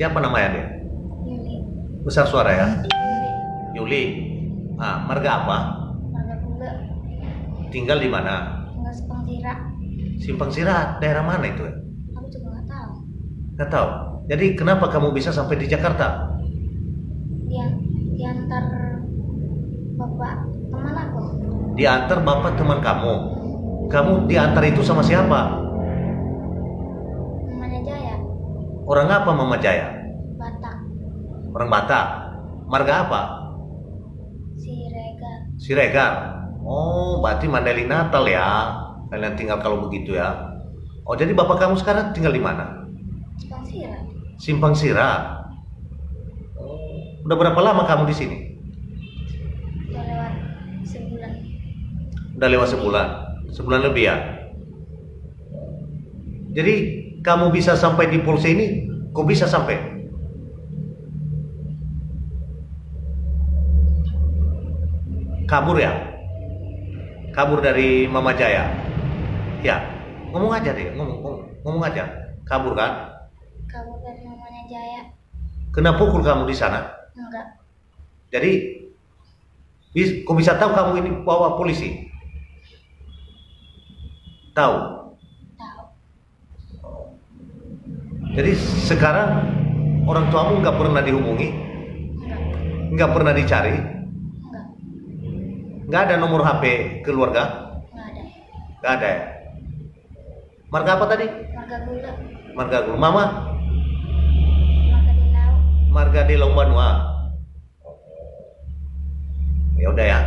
Siapa namanya dia? Yuli. Besar suara ya. Yuli. Yuli. Ah, marga apa? Marga Gula. Tinggal di mana? Tinggal Simpang Sira. Simpang Sirat. Daerah mana itu? Aku juga nggak tahu. Nggak tahu. Jadi kenapa kamu bisa sampai di Jakarta? Dia diantar bapak teman aku. Diantar bapak teman kamu. Kamu diantar itu sama siapa? Namanya Jaya. Orang apa Mama Jaya? Batak. Orang Batak. Marga apa? Si Rega. Siregar. Oh, berarti Mandailing Natal ya. Kalian tinggal kalau begitu ya. Oh, jadi bapak kamu sekarang tinggal di mana? Simpang Sira. Simpang Sirat. Udah berapa lama kamu di sini? Udah lewat sebulan. Udah lewat sebulan. Sebulan lebih ya. Jadi kamu bisa sampai di Polsek ini, kok bisa sampai? Kabur ya? Kabur dari Mama Jaya? Ya, ngomong aja deh, ngomong aja. Kabur kan? Kabur dari namanya Jaya. Kena pukul kamu di sana? Enggak. Jadi, kok bisa tahu kamu ini bawa polisi? Tahu? Tahu. Jadi sekarang orang tuamu nggak pernah dihubungi, Enggak. nggak pernah dicari, Enggak. nggak ada nomor HP keluarga, Enggak ada. nggak ada ya. Marga apa tadi? Marga Gula. Marga Gulu. Mama? Marga Dilau. Marga di Lombanua. Ya udah ya.